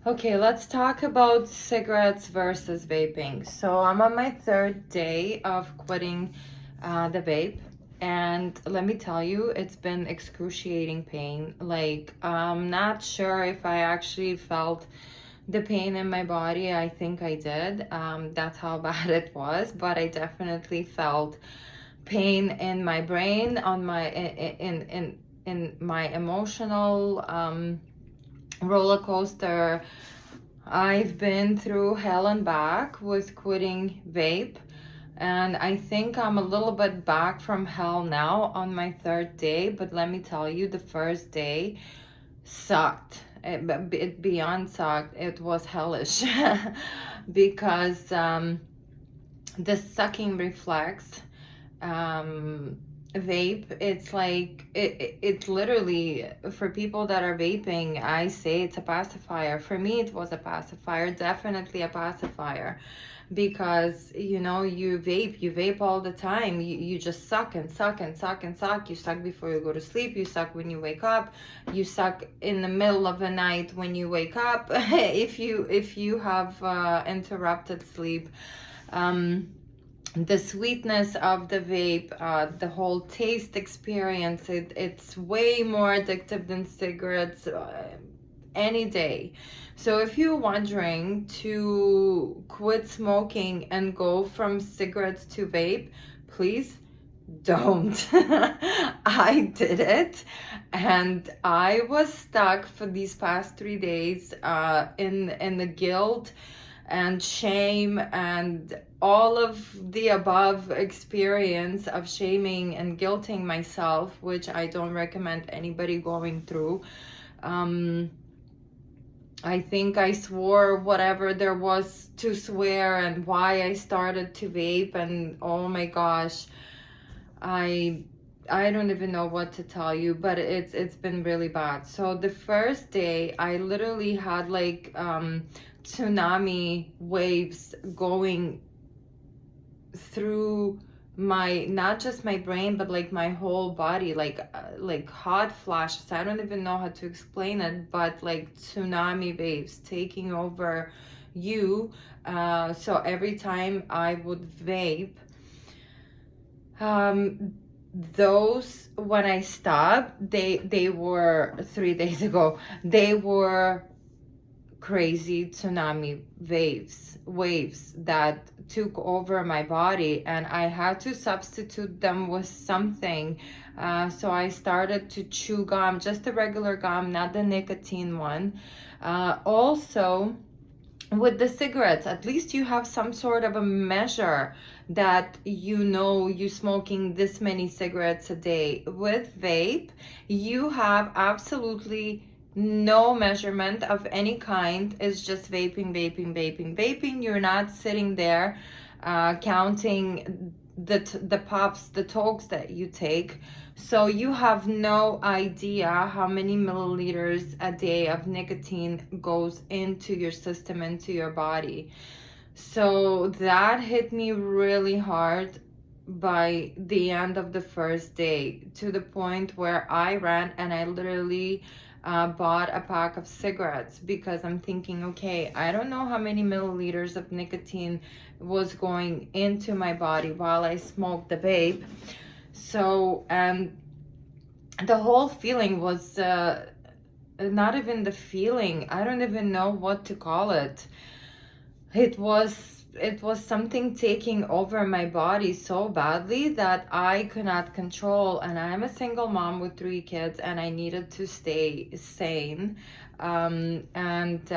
Okay, let's talk about cigarettes versus vaping. So I'm on my third day of quitting the vape, and let me tell you, it's been excruciating pain. Like, I'm not sure if I actually felt the pain in my body. I think I did. That's how bad it was, but I definitely felt pain in my brain, on my in my emotional roller coaster. I've been through hell and back with quitting vape, and I think I'm a little bit back from hell now on my third day. But let me tell you, the first day sucked. It beyond sucked. It was hellish because the sucking reflex vape, it's like it literally, for people that are vaping, I say it's a pacifier. For me, it was a pacifier, definitely a pacifier, because you vape all the time. You just suck and suck and suck and suck. You suck before you go to sleep, you suck when you wake up, you suck in the middle of the night when you wake up if you have interrupted sleep. The sweetness of the vape, the whole taste experience, it's way more addictive than cigarettes any day. So if you're wondering to quit smoking and go from cigarettes to vape, please don't. I did it, and I was stuck for these past 3 days in the guilt and shame and all of the above experience of shaming and guilting myself, which I don't recommend anybody going through. I think I swore whatever there was to swear and why I started to vape, and oh my gosh, I I don't even know what to tell you, but it's been really bad. So the first day I literally had like tsunami waves going through my, not just my brain, but like my whole body, like hot flashes. I don't even know how to explain it, but like tsunami waves taking over you. So every time I would vape, um those, when I stopped, they were 3 days ago, they were crazy tsunami waves that took over my body, and I had to substitute them with something. So I started to chew gum, just the regular gum, not the nicotine one. Also, with the cigarettes, at least you have some sort of a measure that you smoking this many cigarettes a day. With vape, you have absolutely no measurement of any kind. It's just vaping, vaping, vaping, vaping. You're not sitting there counting the puffs, the tokes that you take. So you have no idea how many milliliters a day of nicotine goes into your system, into your body. So that hit me really hard by the end of the first day, to the point where I ran and I literally bought a pack of cigarettes, because I'm thinking, okay, I don't know how many milliliters of nicotine was going into my body while I smoked the vape. So, and the whole feeling was not even the feeling, I don't even know what to call it. It was something taking over my body so badly that I could not control. And I'm a single mom with 3 kids, and I needed to stay sane and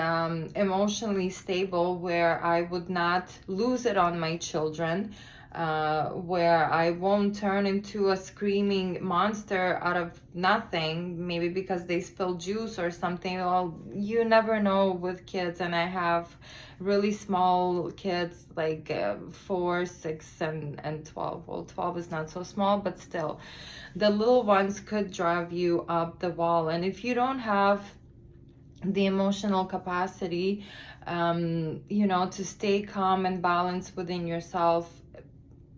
emotionally stable, where I would not lose it on my children, where I won't turn into a screaming monster out of nothing, maybe because they spilled juice or something. Well, you never know with kids, and I have really small kids, like 4, 6, and 12. Well, 12 is not so small, but still, the little ones could drive you up the wall. And if you don't have the emotional capacity, to stay calm and balanced within yourself,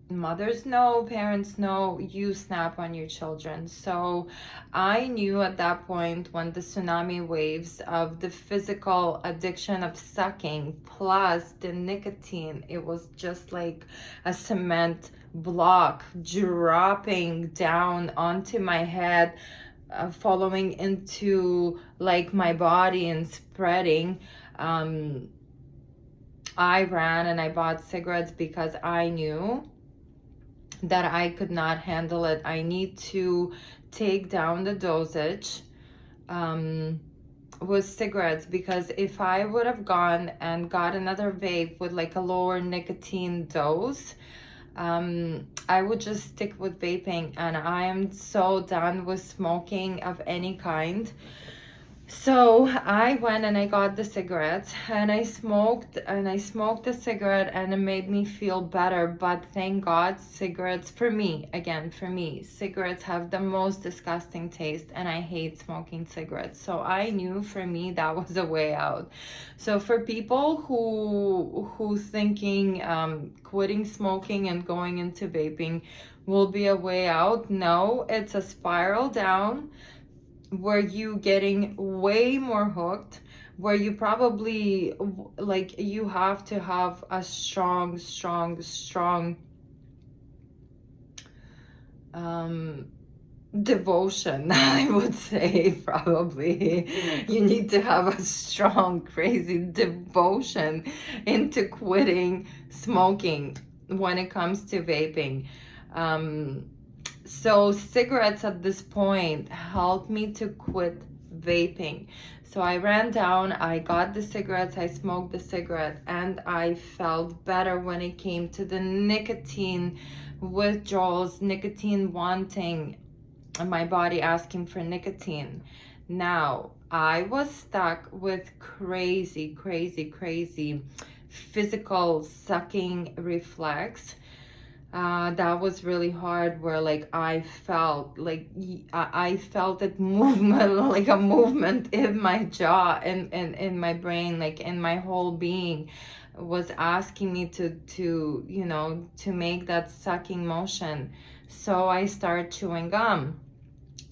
mothers know, parents know, you snap on your children. So I knew at that point, when the tsunami waves of the physical addiction of sucking plus the nicotine, it was just like a cement block dropping down onto my head, following into like my body and spreading. I ran and I bought cigarettes because I knew that I could not handle it. I need to take down the dosage with cigarettes, because if I would have gone and got another vape with like a lower nicotine dose, I would just stick with vaping, and I am so done with smoking of any kind. So I went and I got the cigarettes and I smoked the cigarette, and it made me feel better. But thank God, cigarettes, for me, again, for me, cigarettes have the most disgusting taste, and I hate smoking cigarettes. So I knew for me that was a way out. So for people who thinking quitting smoking and going into vaping will be a way out, no, it's a spiral down where you getting way more hooked, where you probably, like, you have to have a strong devotion. I would say probably you need to have a strong crazy devotion into quitting smoking when it comes to vaping. So cigarettes at this point helped me to quit vaping. So I ran down, I got the cigarettes, I smoked the cigarette, and I felt better when it came to the nicotine withdrawals, nicotine wanting, my body asking for nicotine. Now, I was stuck with crazy physical sucking reflex. That was really hard, where like I felt like I felt it movement, like a movement in my jaw and in my brain, like in my whole being was asking me to to make that sucking motion. So I started chewing gum,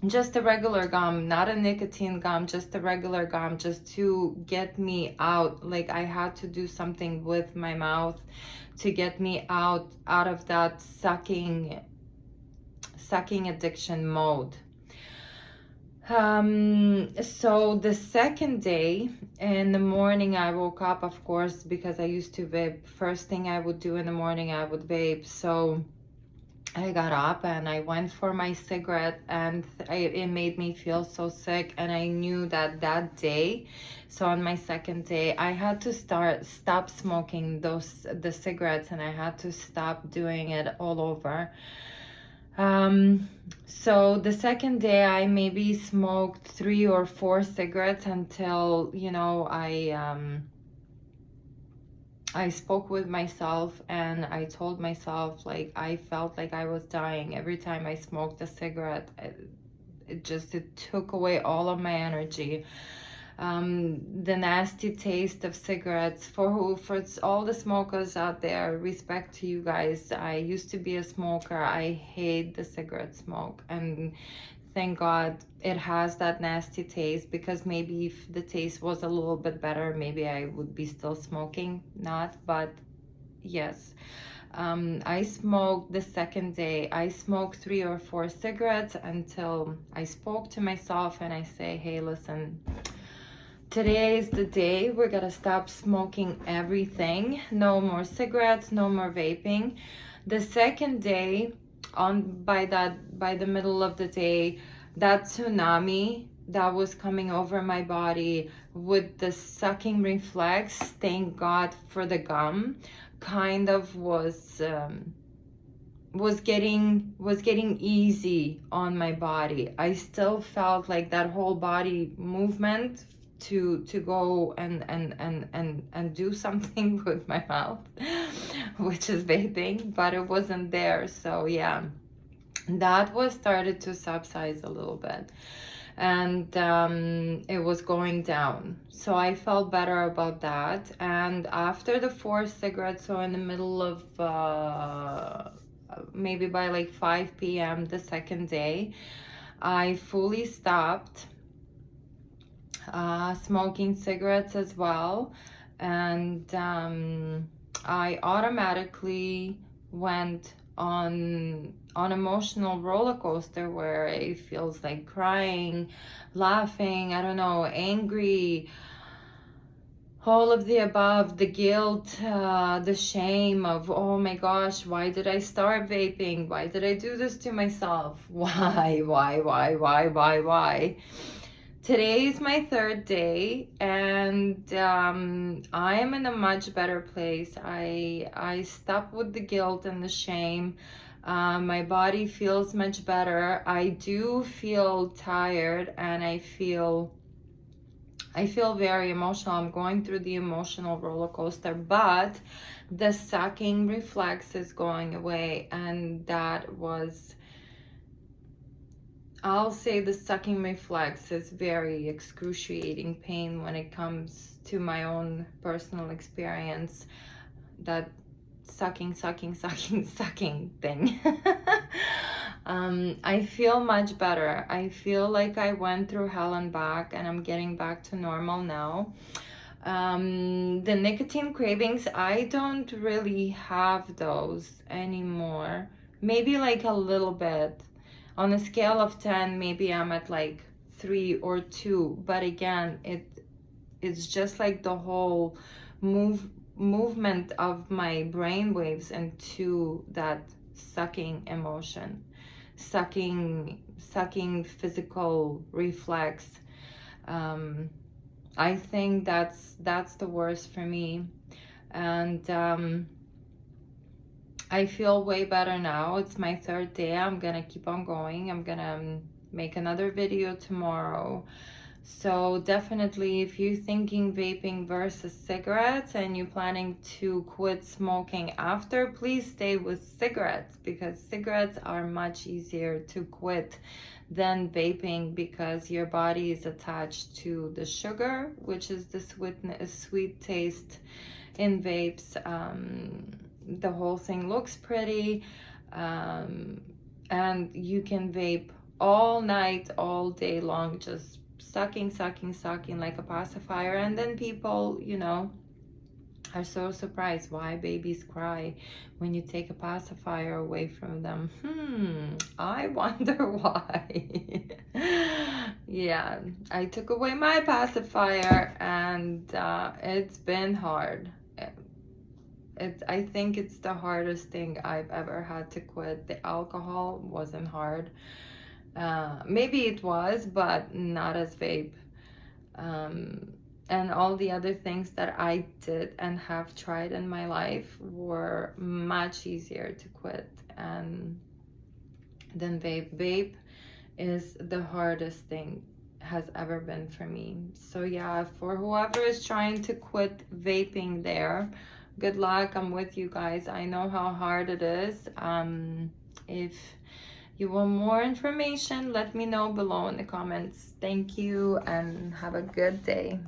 just a regular gum, not a nicotine gum, just a regular gum, just to get me out. Like I had to do something with my mouth to get me out of that sucking addiction mode. So the second day in the morning, I woke up, of course, because I used to vape. First thing I would do in the morning, I would vape. So I got up and I went for my cigarette, and it made me feel so sick. And I knew that day, so on my second day, I had to stop smoking the cigarettes, and I had to stop doing it all over. So the second day, I maybe smoked 3 or 4 cigarettes until, I spoke with myself, and I told myself, like, I felt like I was dying every time I smoked a cigarette. It took away all of my energy. The nasty taste of cigarettes, for all the smokers out there, respect to you guys. I used to be a smoker. I hate the cigarette smoke, and thank God it has that nasty taste, because maybe if the taste was a little bit better, maybe I would be still smoking. Not, but yes. I smoked the second day. I smoked 3 or 4 cigarettes until I spoke to myself and I say, hey, listen, today is the day we're gonna stop smoking everything. No more cigarettes, no more vaping. The second day, by the middle of the day, that tsunami that was coming over my body with the sucking reflex, thank God for the gum, kind of was getting easy on my body. I still felt like that whole body movement to go and do something with my mouth, which is vaping, but it wasn't there. So yeah, that was started to subside a little bit, and it was going down. So I felt better about that. And after the 4 cigarettes, so in the middle of maybe by like 5 p.m. the second day, I fully stopped smoking cigarettes as well. And I automatically went on emotional roller coaster where it feels like crying, laughing, I don't know, angry, all of the above, the guilt, the shame of, oh my gosh, why did I start vaping? Why did I do this to myself? Why? Today is my third day, and I am in a much better place. I stopped with the guilt and the shame. My body feels much better. I do feel tired, and I feel very emotional. I'm going through the emotional roller coaster, but the sucking reflex is going away, and that was, I'll say the sucking reflex is very excruciating pain when it comes to my own personal experience. That sucking thing. I feel much better. I feel like I went through hell and back, and I'm getting back to normal now. The nicotine cravings, I don't really have those anymore. Maybe like a little bit. On a scale of 10, maybe I'm at like 3 or 2. But again, it's just like the whole movement of my brain waves into that sucking emotion, sucking physical reflex. I think that's the worst for me. And I feel way better now. It's my third day. I'm gonna keep on going. I'm gonna make another video tomorrow. So definitely, if you're thinking vaping versus cigarettes and you're planning to quit smoking after, please stay with cigarettes, because cigarettes are much easier to quit than vaping, because your body is attached to the sugar, which is the sweet taste in vapes. The whole thing looks pretty, and you can vape all night, all day long, just sucking like a pacifier. And then people, you know, are so surprised why babies cry when you take a pacifier away from them. I wonder why. Yeah, I took away my pacifier, and it's been hard. I think it's the hardest thing I've ever had to quit. The alcohol wasn't hard. Maybe it was, but not as vape. And all the other things that I did and have tried in my life were much easier to quit and than vape. Vape is the hardest thing has ever been for me. So yeah, for whoever is trying to quit vaping there, good luck. I'm with you guys. I know how hard it is. If you want more information, let me know below in the comments. Thank you, and have a good day.